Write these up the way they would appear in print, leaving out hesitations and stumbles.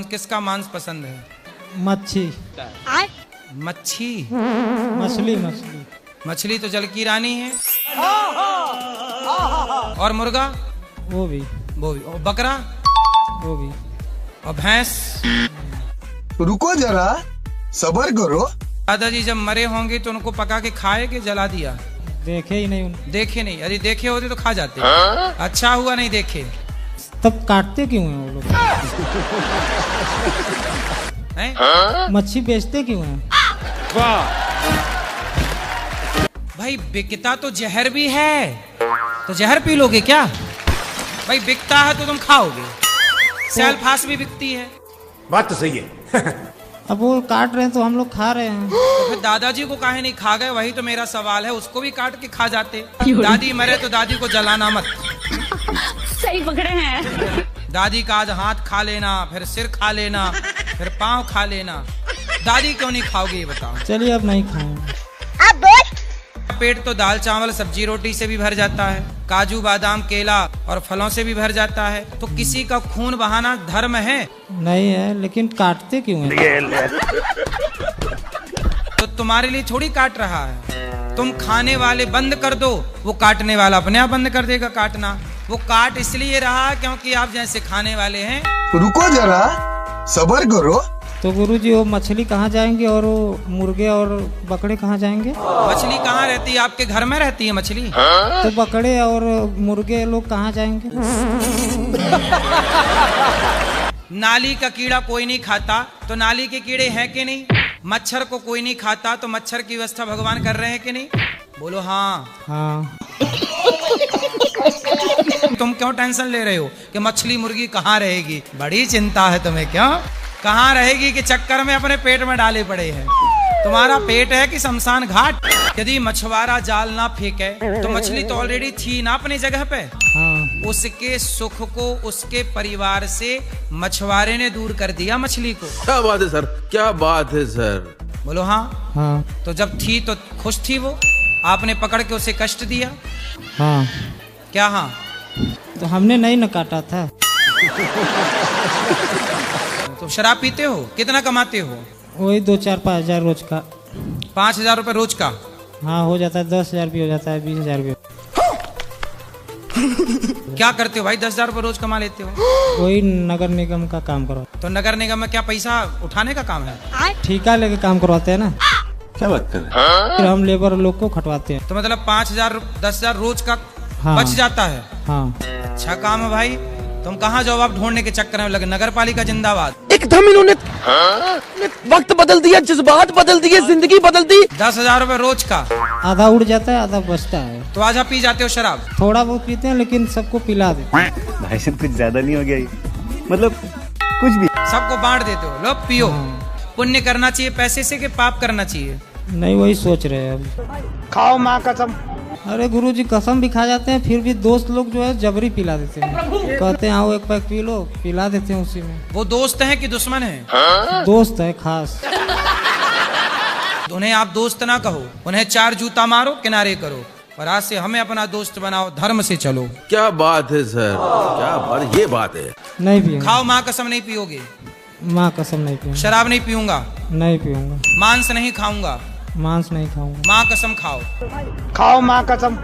किसका मांस पसंद है? मच्छी। मच्छी? मछली मछली मछली तो जल की रानी है। और मुर्गा? वो भी। और बकरा? वो भी। और भैंस? रुको जरा, सब्र करो। दादाजी जब मरे होंगे तो उनको पका के खाए कि जला दिया? देखे ही नहीं उनको। देखे नहीं? अरे देखे होते तो खा जाते। अच्छा हुआ नहीं देखे। तब काटते क्यों हैं वो लोग? मच्छी बेचते क्यों हैं? भाई बिकता तो जहर भी है, तो जहर पी लोगे क्या? भाई बिकता है तो तुम खाओगे। सेल्फास भी बिकती है। बात तो सही है। अब वो काट रहे हैं तो हम लोग खा रहे हैं। तो फिर दादाजी को काहे नहीं खा गए? वही तो मेरा सवाल है। उसको भी काट के खा जाते। दादी मरे तो दादी को जलाना मत। सही पकड़े हैं। दादी का आज हाथ खा लेना, फिर सिर खा लेना, फिर पाँव खा लेना। दादी क्यों नहीं खाओगे ये बताओ? चलिए अब नहीं खाएंगे। पेट तो दाल चावल सब्जी रोटी से भी भर जाता है, काजू बादाम केला और फलों से भी भर जाता है। तो किसी का खून बहाना धर्म है? नहीं है, लेकिन काटते क्यों हैं? तो तुम्हारे लिए थोड़ी काट रहा है। तुम खाने वाले बंद कर दो, वो काटने वाला अपने आप बंद कर देगा काटना। वो काट इसलिए रहा क्योंकि आप जैसे खाने वाले हैं। रुको जरा, सब्र करो। तो गुरुजी वो मछली कहाँ जाएंगे और वो मुर्गे और बकरे कहाँ जाएंगे? मछली कहाँ रहती है? आपके घर में रहती है मछली। तो बकरे और मुर्गे लोग कहाँ जाएंगे? नाली का कीड़ा कोई नहीं खाता, तो नाली के कीड़े हैं कि नहीं? मच्छर को कोई नहीं खाता, तो मच्छर की व्यवस्था भगवान कर रहे हैं कि नहीं? बोलो हाँ। हाँ। तुम क्यों टेंशन ले रहे हो कि मछली मुर्गी कहाँ रहेगी? बड़ी चिंता है तुम्हें। क्यों? कहाँ रहेगी के चक्कर में अपने पेट में डाले पड़े हैं। तुम्हारा पेट है कि शमशान घाट? यदि मछुआरा जाल ना फेंके तो मछली तो ऑलरेडी थी ना अपनी जगह पे। हाँ। उसके सुख को उसके परिवार से मछुआरे ने दूर कर दिया मछली को। क्या बात है सर, क्या बात है सर। बोलो हाँ। हाँ। तो जब थी तो खुश थी वो, आपने पकड़ के उसे कष्ट दिया। हाँ। क्या हाँ? तो हमने नहीं न काटा था। तो शराब पीते हो? कितना कमाते हो? वही 2-4-5 हजार रोज का। 5,000 रुपए रोज का? हाँ हो जाता है। 10,000 भी हो जाता है, 20,000 भी। क्या करते हो भाई? 10,000 रुपए रोज कमा लेते हो? वही नगर निगम का काम करो। तो नगर निगम में क्या पैसा उठाने का काम है? ठेका लेके काम करवाते हैं ना। क्या बात कर रहे हैं? फिर हम लेबर लोग को खटवाते हैं। तो मतलब 5,000 10,000 रोज का हाँ। बच जाता है। हाँ। अच्छा काम है भाई। तुम कहाँ जवाब ढूंढने के चक्कर में लगे? नगर पालिका जिंदाबाद। एकदम इन्होंने वक्त बदल दिया, जज्बात बदल दिए, जिंदगी बदल दी। 10,000 रुपए रोज का? आधा उड़ जाता है, आधा बचता है। तो आधा पी जाते हो शराब? थोड़ा बहुत पीते हैं, लेकिन सबको पिला देते हैं। भाई साहब कुछ ज्यादा नहीं हो गया ये? मतलब कुछ भी सबको बांट देते हो? लो पियो। हाँ। पुण्य करना चाहिए पैसे से कि पाप करना चाहिए? नहीं, वही सोच रहे हैं अब। खाओ माँ कसम। अरे गुरुजी कसम भी खा जाते हैं, फिर भी दोस्त लोग जो है जबरी पिला देते हैं। कहते हैं आओ एक पैक पी लो, पिला देते हैं उसी में। वो दोस्त हैं कि दुश्मन हैं? दोस्त है खास। उन्हें आप दोस्त ना कहो, उन्हें 4 जूता मारो, किनारे करो। और आज से हमें अपना दोस्त बनाओ, धर्म से चलो। क्या बात है सर, क्या बात, ये बात है। नहीं पियूंगा। खाओ माँ कसम नहीं पियोगे? माँ कसम नहीं पीऊंगा। शराब नहीं पीऊंगा? नहीं पीऊंगा। मांस नहीं खाऊंगा? मांस नहीं खाऊंगा। माँ कसम खाओ। खाओ माँ कसम।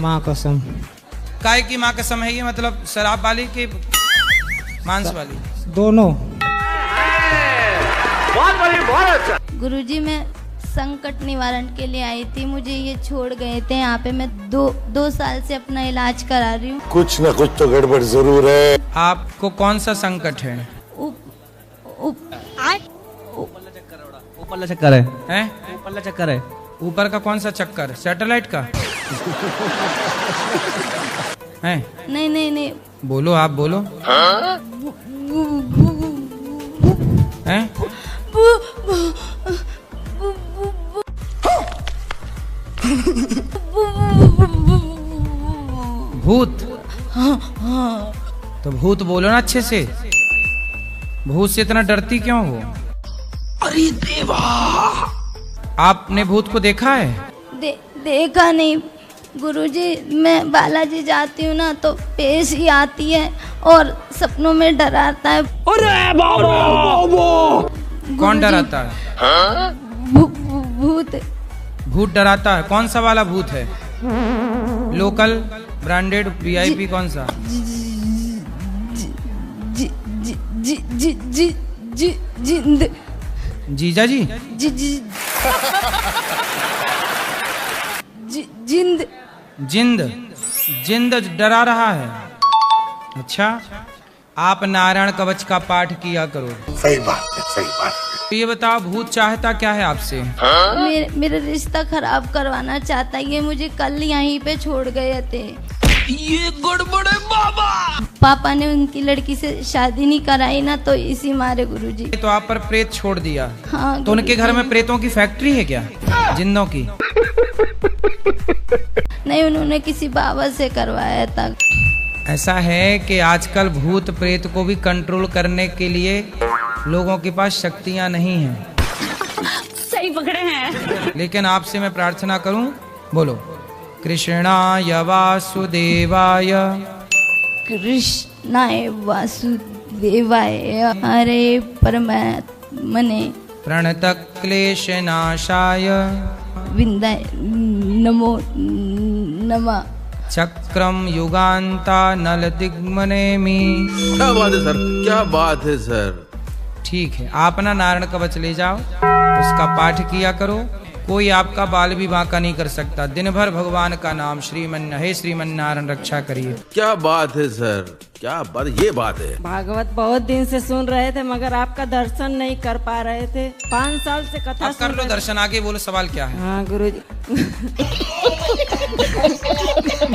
माँ कसम। काय की माँ कसम है ये? मतलब शराब वाली की मांस वाली? दोनों। गुरुजी मैं संकट निवारण के लिए आई थी। मुझे ये छोड़ गए थे यहाँ पे। मैं दो साल से अपना इलाज करा रही हूँ। कुछ न कुछ तो गड़बड़ जरूर है। आपको कौन सा संकट है? ऊपर चक्कर है। हैं? ऊपर चक्कर है। ऊपर का कौन सा चक्कर? सैटेलाइट का? हैं? नहीं नहीं नहीं। बोलो, आप बोलो। हैं? भूत? तो भूत बोलो ना अच्छे से। भूत से इतना डरती क्यों हो? अरे देवा, आपने भूत को देखा है? देखा नहीं गुरुजी। मैं बालाजी जाती हूँ ना तो पेश ही आती है और सपनों में डराता है। कौन डराता है? भूत। भूत डराता है? कौन सा वाला भूत है? लोकल, ब्रांडेड, वीआईपी, कौन सा? जिंद। जीजा जी? जिंद। जिंद? जिंद डरा रहा है? अच्छा, आप नारायण कवच का पाठ किया करो। सही बात है, सही बात है। ये बताओ, भूत चाहता क्या है आपसे? मेरा रिश्ता खराब करवाना चाहता है। ये मुझे कल यहीं पे छोड़ गए थे। ये गड़बड़ है बाबा। पापा ने उनकी लड़की से शादी नहीं कराई ना, तो इसी मारे गुरुजी। तो आप पर प्रेत छोड़ दिया? हाँ। तो उनके घर में प्रेतों की फैक्ट्री है क्या, जिन्नों की? नहीं, उन्होंने किसी बाबा से करवाया था। ऐसा है कि आजकल भूत प्रेत को भी कंट्रोल करने के लिए लोगों के पास शक्तियां नहीं हैं। सही पकड़े हैं। लेकिन आपसे मैं प्रार्थना करूं, बोलो कृष्णाय वासुदेवाय। कृष्णाय वासुदेवाय हरे परमात्मने प्रणतः क्लेशनाशाय विंदाय नमो नमः। चक्रम युगांता नल दिग्मनेमी। क्या बात है सर, क्या बात है सर। ठीक है, आप ना नारायण कवच ले जाओ, उसका पाठ किया करो। कोई आपका बाल भी बांका नहीं कर सकता। दिन भर भगवान का नाम श्रीमन्नारायण रक्षा करिए। क्या बात है सर, क्या बात, ये बात है। भागवत बहुत दिन से सुन रहे थे, मगर आपका दर्शन नहीं कर पा रहे थे। 5 साल से कथा अब कर लो दर्शन। आगे बोलो, सवाल क्या है? हाँ गुरुजी।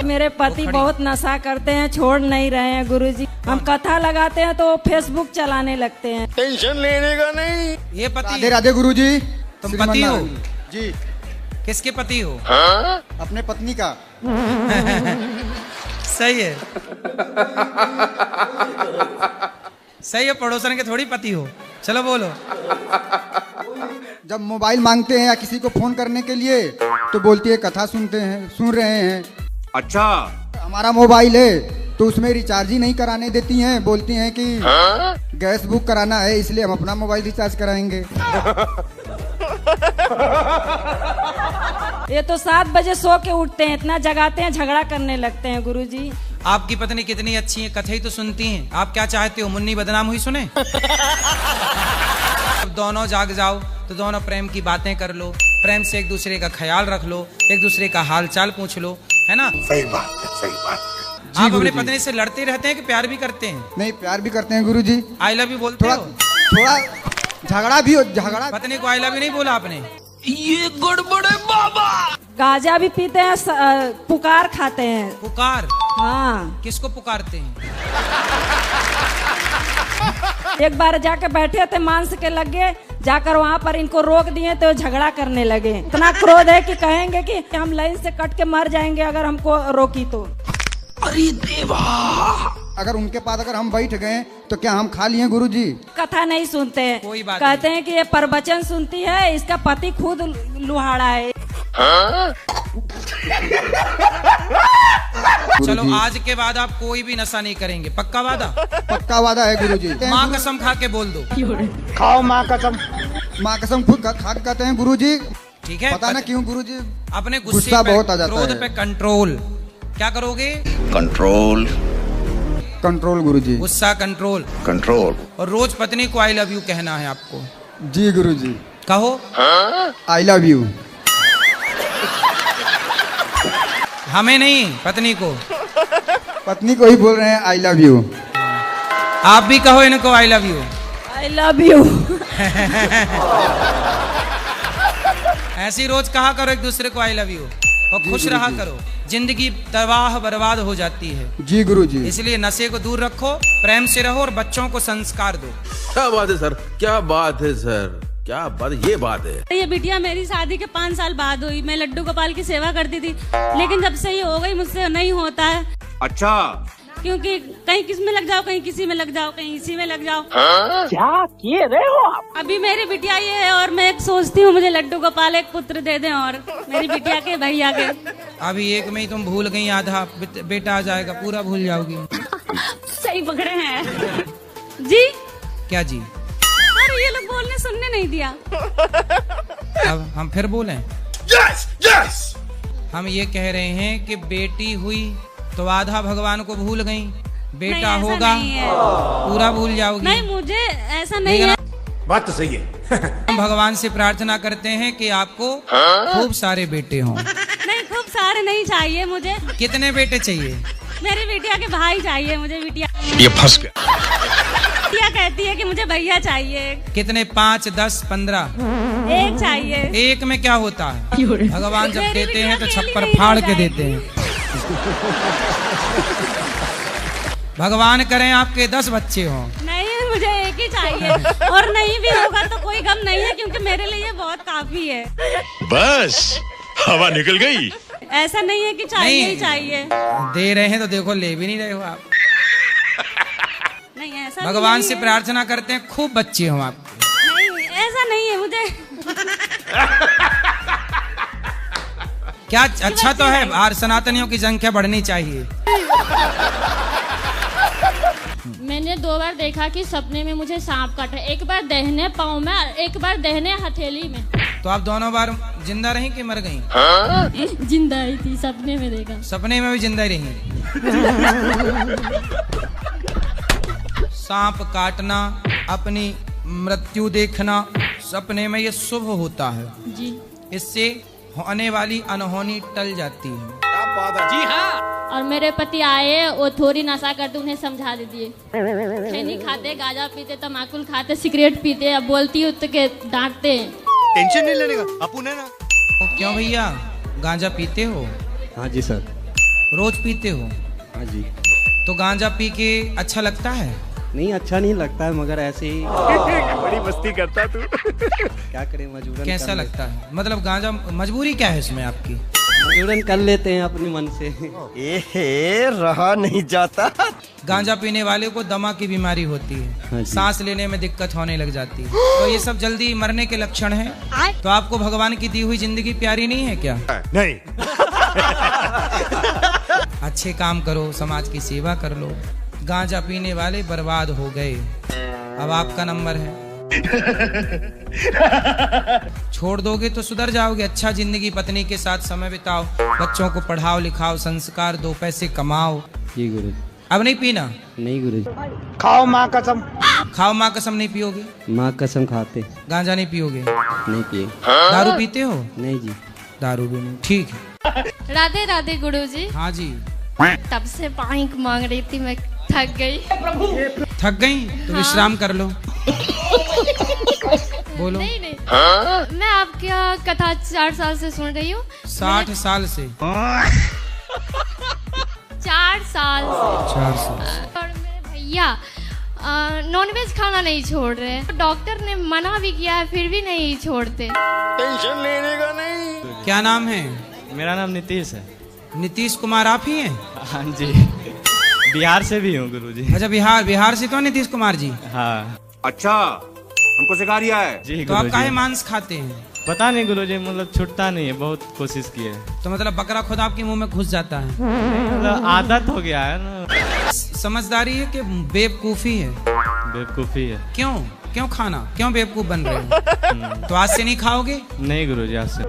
मेरे पति बहुत नशा करते हैं, छोड़ नहीं रहे हैं गुरुजी। हम कथा लगाते हैं तो फेसबुक चलाने लगते हैं। टेंशन लेने का नहीं। ये पति? राधे राधे गुरुजी। तुम पति हो? जी। किसके पति हो? अपने पत्नी का। सही है। सही है, पड़ोसन के थोड़ी पति हो। चलो बोलो। जब मोबाइल मांगते हैं या किसी को फोन करने के लिए तो बोलती है कथा सुन रहे हैं। अच्छा। हमारा मोबाइल है तो उसमें रिचार्ज ही नहीं कराने देती हैं, बोलती हैं कि गैस बुक कराना है, इसलिए हम अपना मोबाइल रिचार्ज कराएंगे। ये तो 7 बजे सो के उठते हैं, इतना जगाते हैं, झगड़ा करने लगते हैं गुरुजी। आपकी पत्नी कितनी अच्छी है, कथा ही तो सुनती हैं। आप क्या चाहते हो, मुन्नी बदनाम हुई सुने? अब दोनों जाग जाओ तो दोनों प्रेम की बातें कर लो, प्रेम से एक दूसरे का ख्याल रख लो, एक दूसरे का हाल चाल पूछ लो, है ना? सही बात है, सही बात है। आप अपनी पत्नी से लड़ते रहते हैं कि प्यार भी करते हैं? नहीं, प्यार भी करते हैं गुरुजी। आई लव यू बोलते हो? थोड़ा झगड़ा भी हो। झगड़ा पत्नी को आई लव यू नहीं बोला आपने? ये गड़बड़ है बाबा। गांजा भी पीते हैं, पुकार खाते हैं। पुकार? हाँ। किसको पुकारते हैं? एक बार जाके बैठे थे, मांस के लगे, जाकर वहाँ पर इनको रोक दिए तो झगड़ा करने लगे। इतना क्रोध है कि कहेंगे कि हम लाइन से कट के मर जाएंगे अगर हमको रोकी तो। अरे देवा। अगर उनके पास अगर हम बैठ गए तो क्या हम खा लिए गुरुजी? कथा नहीं सुनते हैं, कोई बात कहते हैं कि ये प्रवचन सुनती है, इसका पति खुद लुहाड़ा है। चलो, आज के बाद आप कोई भी नशा नहीं करेंगे, पक्का वादा? पक्का वादा है गुरुजी। माँ कसम खा के बोल दो। खाओ माँ कसम। माँ कसम खुद खा के कहते हैं गुरुजी। ठीक है, पता ना क्यों गुरुजी अपने गुस्सा बहुत आ जाता है। क्रोध पे कंट्रोल। क्या करोगे? कंट्रोल। कंट्रोल गुरुजी। गुस्सा कंट्रोल। कंट्रोल। और रोज पत्नी को आई लव यू कहना है आपको। जी गुरुजी। कहो आई लव यू। हमें नहीं, पत्नी को। पत्नी को ही बोल रहे हैं आई लव यू। आप भी कहो इनको I love you. I love you. ऐसी रोज कहा करो एक दूसरे को आई लव यू, और खुश रहा करो। जिंदगी तबाह बर्बाद हो जाती है। जी गुरुजी। इसलिए नशे को दूर रखो, प्रेम से रहो और बच्चों को संस्कार दो। क्या बात है सर, क्या बात है सर, क्या बात, ये बात है। ये बिटिया मेरी शादी के 5 साल बाद हुई। मैं लड्डू गोपाल की सेवा करती थी, लेकिन जब से ये हो गई मुझसे नहीं होता है। अच्छा। क्योंकि कहीं किस में लग जाओ, कहीं किसी में लग जाओ, कहीं इसी में लग जाओ। क्या किए रहे हो आप? अभी मेरी बिटिया ये है और मैं एक सोचती हूँ मुझे लड्डू गोपाल एक पुत्र दे दें, और मेरी बिटिया के भैया के। अभी एक में ही तुम भूल गई, आधा बेटा आ जाएगा, पूरा भूल जाओगी। सही पकड़े हैं जी। क्या जी? अरे ये लोग बोलने सुनने नहीं दिया। अब हम फिर बोलें? Yes yes. हम ये कह रहे हैं कि बेटी हुई तो आधा भगवान को भूल गई, बेटा नहीं, ऐसा होगा नहीं है। पूरा भूल जाओगी। नहीं, मुझे ऐसा नहीं है। बात तो सही है। हम भगवान से प्रार्थना करते हैं कि आपको खूब सारे बेटे हों। नहीं, खूब सारे नहीं चाहिए मुझे। कितने बेटे चाहिए? मेरी बिटिया के भाई चाहिए मुझे। बिटिया ये फंस गया। बिटिया कहती है कि मुझे भैया चाहिए। कितने? 5, 10, 15? एक चाहिए। एक में क्या होता है? भगवान जब मेरी देते हैं तो बिटिया छप्पर अकेली फाड़ नहीं के रह देते हैं। भगवान करें आपके 10 बच्चे हों। नहीं, मुझे एक ही चाहिए और नहीं भी होगा तो कोई गम नहीं है, क्योंकि मेरे लिए बहुत काफी है। बस हवा निकल गई। ऐसा नहीं है कि चाहिए नहीं। ही चाहिए। दे रहे हैं तो देखो, ले भी नहीं रहे हो आप। नहीं, ऐसा भगवान नहीं से है। प्रार्थना करते हैं खूब बच्चे हों आपके। नहीं, ऐसा नहीं है मुझे। क्या अच्छा तो है, और सनातनियों की संख्या बढ़नी चाहिए। मैंने 2 बार देखा कि सपने में मुझे सांप काटा, एक बार दाहिने पाँव में और एक बार दाहिने हथेली में। तो आप दोनों बार जिंदा रहीं कि मर गईं? जिंदा ही थी, सपने में देखा। सपने में भी जिंदा ही रही? सांप काटना, अपनी मृत्यु देखना सपने में ये शुभ होता है जी। इससे होने वाली अनहोनी टल जाती है। जी हाँ। और मेरे पति आए, वो थोड़ी नशा करते, उन्हें समझा दीजिए। खैनी खाते, गांजा पीते, तम्बाकू खाते, सिगरेट पीते। अब बोलती हूँ तो के डांटते। टेंशन नहीं लेने का, अपू ने ना। क्यों भैया, गांजा पीते हो? हाँ जी सर। रोज पीते हो? हाँ जी। तो गांजा पी के अच्छा लगता है? नहीं, अच्छा नहीं लगता है, मगर ऐसे ही बड़ी मस्ती करता तू। क्या करें, मजबूरन। कैसा लगता है? मतलब गांजा मजबूरी क्या है इसमें आपकी? मजबूरन कर लेते हैं अपने मन से। रहा नहीं जाता। गांजा पीने वाले को दमा की बीमारी होती हाँ है, जी। सांस लेने में दिक्कत होने लग जाती है, तो ये सब जल्दी मरने के लक्षण हैं। तो आपको भगवान की दी हुई जिंदगी प्यारी नहीं है क्या? नहीं। अच्छे काम करो, समाज की सेवा कर लो। गांजा पीने वाले बर्बाद हो गए, अब आपका नंबर है। छोड़ दोगे तो सुधर जाओगे। अच्छा जिंदगी पत्नी के साथ समय बिताओ, बच्चों को पढ़ाओ लिखाओ, संस्कार दो, पैसे कमाओ। जी गुरु। अब नहीं पीना? नहीं गुरु। खाओ माँ कसम। खाओ माँ कसम नहीं पियोगे? माँ कसम खाते। गांजा नहीं पियोगे? नहीं पिए। दारू पीते हो? नहीं जी। दारू भी नहीं, ठीक है। राधे राधे गुरुजी। हाँ जी। तब से पानी मांग रही थी, मैं थक गई। थक गई तो विश्राम कर लो। बोलो। नहीं नहीं, मैं आपकी कथा 4 साल से सुन रही हूँ। 60 साल से? 4 साल से। 4 साल। और मेरे भैया नॉनवेज खाना नहीं छोड़ रहे। डॉक्टर ने मना भी किया है, फिर भी नहीं छोड़ते। टेंशन लेने का नहीं। क्या नाम है? मेरा नाम नीतीश है। नीतीश कुमार आप ही हैं? हाँ जी, बिहार से भी हूँ गुरुजी। अच्छा, बिहार से तो नीतीश कुमार जी? हाँ। अच्छा, हमको सिखा रिया है जी। तो आप काहे मांस खाते हैं? पता नहीं गुरुजी, मतलब छूटता नहीं है, बहुत कोशिश की है। तो मतलब बकरा खुद आपके मुंह में घुस जाता है? मतलब आदत हो गया है ना। समझदारी है कि बेवकूफी है? बेवकूफी है। क्यों खाना, क्यों बेवकूफ बन रहे हो? तो आज से नहीं खाओगे? नहीं गुरुजी, आज से।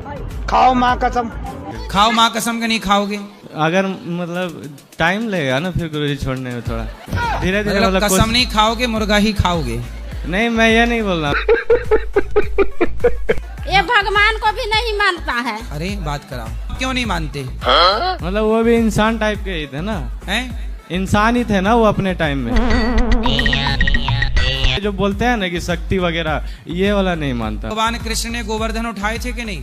खाओ माँ कसम। खाओ माँ कसम के नहीं खाओगे? अगर मतलब टाइम लगेगा ना फिर गुरुजी छोड़ने में, थोड़ा धीरे धीरे। मतलब कसम नहीं खाओगे, मुर्गा ही खाओगे? नहीं, मैं ये नहीं बोल रहा। ये भगवान को भी नहीं मानता है। अरे बात कराओ, क्यों नहीं मानते? मतलब वो भी इंसान टाइप के ही थे ना। हैं? इंसान ही थे ना वो अपने टाइम में। जो बोलते हैं ना कि शक्ति वगैरह, ये वाला नहीं मानता। भगवान कृष्ण ने गोवर्धन उठाए थे कि नहीं?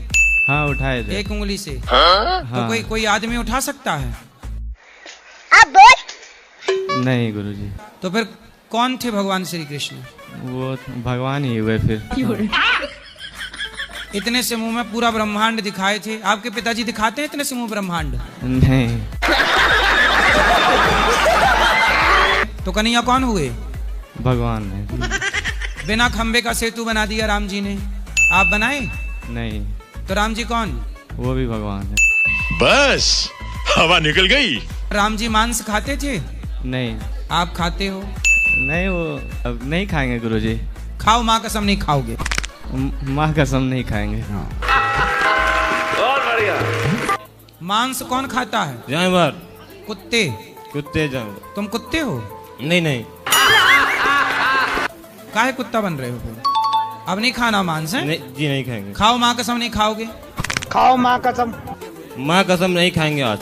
हाँ, उठाए थे। 1 उंगली से। हाँ। तो कोई आदमी उठा सकता है? नहीं गुरुजी। तो फिर कौन थे भगवान श्री कृष्ण? वो भगवान ही हुए फिर। इतने से मुंह में पूरा ब्रह्मांड दिखाए थे। आपके पिताजी दिखाते हैं इतने से मुंह ब्रह्मांड? नहीं। तो कन्हैया कौन हुए? भगवान ने। बिना खंबे का सेतु बना दिया राम जी ने, आप बनाए? नहीं। तो राम जी कौन? वो भी भगवान है। बस हवा निकल गई। राम जी मांस खाते थे? नहीं। आप खाते हो? नहीं, वो अब नहीं खाएंगे गुरुजी। खाओ, माँ कसम नहीं खाओगे? माँ कसम नहीं खाएंगे। और बढ़िया। मांस कौन खाता है? जानवर। कुत्ते? कुत्ते जानवर। तुम कुत्ते हो? नहीं नहीं। काहे कुत्ता बन रहे हो फिर? अब नहीं खाना मांस है? नहीं जी, नहीं खाएंगे। खाओ, माँ कसम नहीं खाओगे? खाओ माँ कसम। माँ कसम नहीं खाएंगे आज।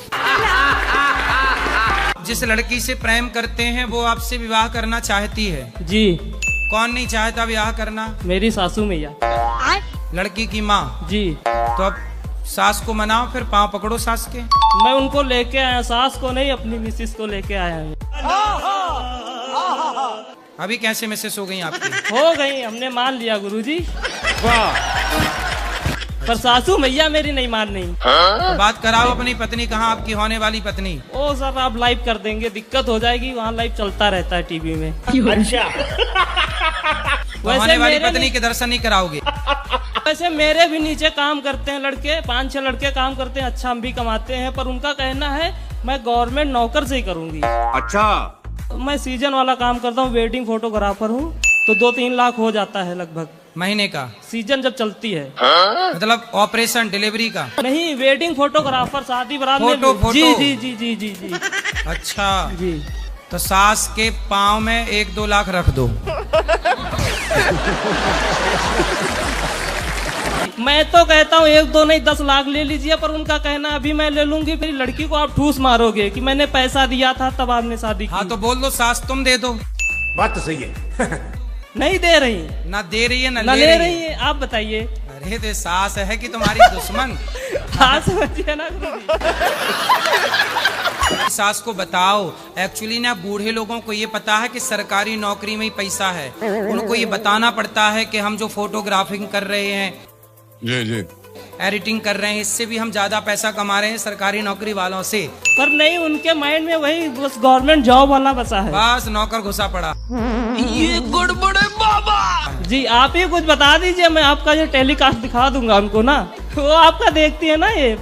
जिस लड़की से प्रेम करते हैं वो आपसे विवाह करना चाहती है जी। कौन नहीं चाहता विवाह करना? मेरी सासू मैया। लड़की की माँ जी। तो अब सास को मनाओ, फिर पाँव पकड़ो सास के। मैं उनको लेके आया, सास को नहीं, अपनी मिसिस को लेके आया हूँ। अभी कैसे मिसेस हो गई आपकी? हो गई, हमने मान लिया गुरुजी। वाह। पर सासू मैया मेरी नहीं मान रही। तो बात कराओ अपनी पत्नी, कहाँ आपकी होने वाली पत्नी? ओ सर, आप लाइव कर देंगे, दिक्कत हो जाएगी, वहाँ लाइव चलता रहता है टीवी में। अच्छा। तो होने वाली पत्नी के दर्शन नहीं कराओगे? वैसे मेरे भी नीचे काम करते हैं लड़के, 5-6 लड़के काम करते हैं, अच्छा हम भी कमाते हैं, पर उनका कहना है मैं गवर्नमेंट नौकर से ही करूंगी। अच्छा। मैं सीजन वाला काम करता हूँ, वेडिंग फोटोग्राफर हूँ, तो 2-3 लाख हो जाता है लगभग महीने का, सीजन जब चलती है। मतलब ऑपरेशन डिलीवरी का? नहीं, वेडिंग फोटोग्राफर, शादी बारात में। फोटो। जी जी जी जी जी जी। अच्छा जी। तो सास के पाँव में 1-2 लाख रख दो। मैं तो कहता हूँ 1-2 नहीं 10 लाख ले लीजिए, पर उनका कहना अभी मैं ले लूंगी, मेरी लड़की को आप ठूस मारोगे कि मैंने पैसा दिया था तब आपने शादी की। हाँ तो बोल दो सास तुम दे दो। बात तो सही है। नहीं दे रही, ना दे रही है ना ले रही है। आप बताइए। अरे तो सास है कि तुम्हारी दुश्मन? हाँ समझिए ना। सास को बताओ, एक्चुअली ना बूढ़े लोगों को ये पता है कि सरकारी नौकरी में ही पैसा है, उनको ये बताना पड़ता है कि हम जो फोटोग्राफिंग कर रहे हैं, जी एडिटिंग कर रहे हैं, इससे भी हम ज्यादा पैसा कमा रहे हैं सरकारी नौकरी वालों से। पर नहीं, उनके माइंड में वही बस गवर्नमेंट जॉब वाला बसा है। बस नौकर घुसा पड़ा। ये गड़बड़े बाबा जी। आप ही कुछ बता दीजिए, मैं आपका जो टेलीकास्ट दिखा दूंगा उनको ना, वो आपका देखती है ना ये।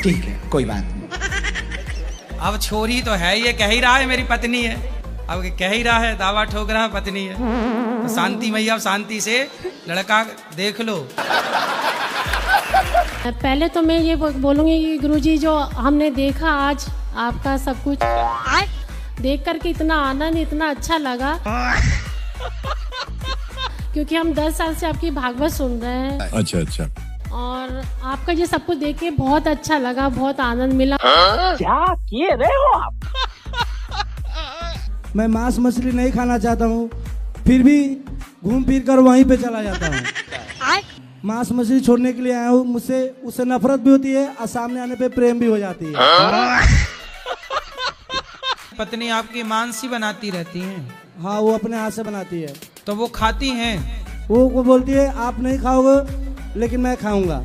ठीक है, कोई बात नहीं। अब छोरी तो है, ये कह ही रहा है मेरी पत्नी है, अब कह ही रहा है, दावा ठोक रहा है पत्नी है, तो शांति मैया, अब शांति से लड़का देख लो। पहले तो मैं ये बोलूँगी कि गुरुजी जो हमने देखा आज आपका सब कुछ देख करके इतना आनंद, इतना अच्छा लगा, क्योंकि हम 10 साल से आपकी भागवत सुन रहे हैं। अच्छा अच्छा। और आपका ये सब कुछ देख के बहुत अच्छा लगा, बहुत आनंद मिला। क्या किए रहे हो आप? मैं मांस मछली नहीं खाना चाहता हूँ, फिर भी घूम फिर कर वहीं पे चला जाता हूँ। मांस मछली छोड़ने के लिए आया हूँ, मुझसे उससे नफरत भी होती है और सामने आने पे प्रेम भी हो जाती है। पत्नी आपकी मांस ही बनाती रहती है? हाँ, वो अपने हाथ से बनाती है। तो वो खाती हैं? वो बोलती है आप नहीं खाओगे लेकिन मैं खाऊंगा।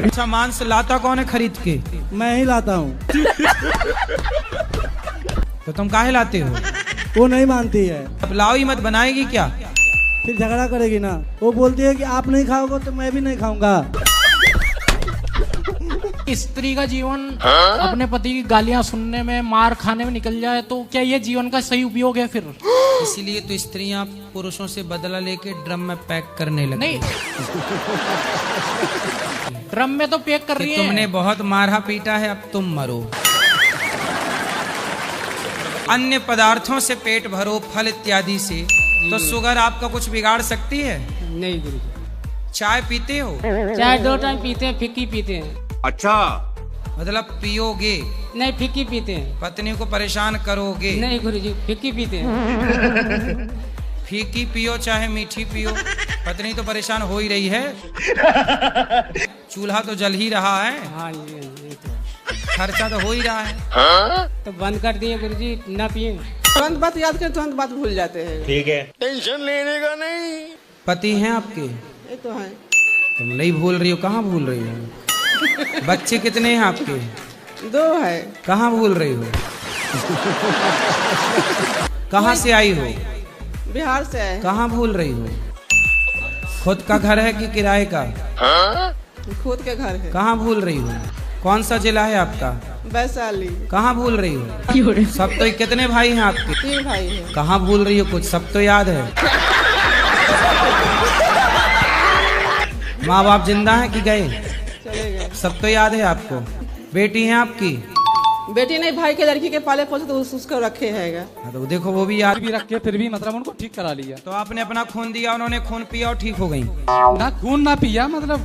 अच्छा, मांस लाता कौन है खरीद के? मैं ही लाता हूँ। तो तुम काहे लाते हो? वो नहीं मानती है। अब लाओ ही मत, बनाएगी क्या? फिर झगड़ा करेगी ना। वो बोलती है कि आप नहीं खाओगे तो मैं भी नहीं खाऊंगा। स्त्री का जीवन अपने पति की गालियां सुनने में, मार खाने में निकल जाए तो क्या ये जीवन का सही उपयोग है फिर? इसीलिए तो स्त्रियां पुरुषों से बदला लेके ड्रम में पैक करने लगी। नहीं, ड्रम में तो पैक कर रही है। तुमने बहुत मारा पीटा है, अब तुम मरो। अन्य पदार्थों से पेट भरो, फल इत्यादि से, तो शुगर आपका कुछ बिगाड़ सकती है? नहीं गुरु। चाय पीते हो? चाय 2 टाइम पीते हैं, फिक्की पीते हैं। अच्छा, मतलब पियोगे? नहीं, फिक्की पीते हैं। पत्नी को परेशान करोगे? नहीं गुरुजी, फिक्की पीते हैं। फीकी पियो चाहे मीठी पियो, पत्नी तो परेशान हो ही रही है। चूल्हा तो जल ही रहा है। हाँ जी, खर्चा तो हो ही रहा है। तो बंद कर दिए गुरुजी, ना पिए। तुरंत बात याद करें, तुरंत बात भूल जाते हैं। ठीक है, टेंशन लेने का नहीं। पति हैं आपके? ये तो है। तुम नहीं भूल रही हो? कहाँ भूल रही हो? बच्चे कितने हैं आपके? 2 है। कहाँ भूल रही हो? कहाँ से आई हो? बिहार से है। कहाँ भूल रही हो? खुद का घर है कि किराए का? खुद के घर है। कहाँ भूल रही हो? कौन सा जिला है आपका? वैशाली। कहाँ भूल रही हो? सब तो कितने भाई हैं आपके? 3 भाई हैं। कहाँ भूल रही हो? कुछ सब तो याद है। माँ बाप जिंदा हैं कि गए? चले गए। सब तो याद है आपको। बेटी है आपकी? बेटी नहीं, भाई के लड़की के पाले पोसे तो उसको रखे हैगा। तो देखो वो भी याद भी रखे, फिर भी मतलब उनको ठीक करा लिया। तो आपने अपना खून दिया, उन्होंने खून पिया और ठीक हो गई? ना खून ना पिया, मतलब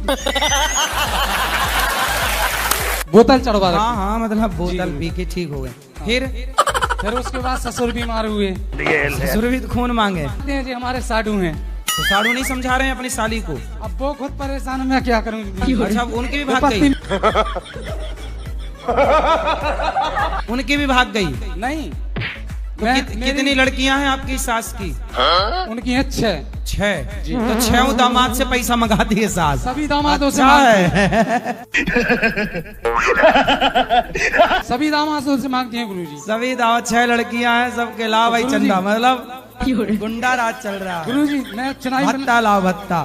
बोतल चढ़वा रखी। हाँ मतलब बोतल पी के ठीक हो गए। फिर उसके बाद ससुर बीमार हुए। ससुर भी खून मांगे? जी हमारे साधु हैं। तो साधु नहीं समझा रहे हैं अपनी साली को? अब वो खुद परेशान, मैं क्या करूँ। अच्छा उनकी भी भाग गई? उनकी भी भाग गई? नहीं। तो कितनी लड़कियां हैं आपकी सास की? उनकी हैं 6। 6? तो 6 दामाद से पैसा मंगाती है सास? सभी दामादों से सभी दामादों से मांगती हैं गुरुजी। सभी दामाद 6 लड़कियां हैं, सबके लाभ भाई चंदा, मतलब गुंडा राज चल रहा है गुरुजी। मैं चुनाव भत्ता लाभ भत्ता।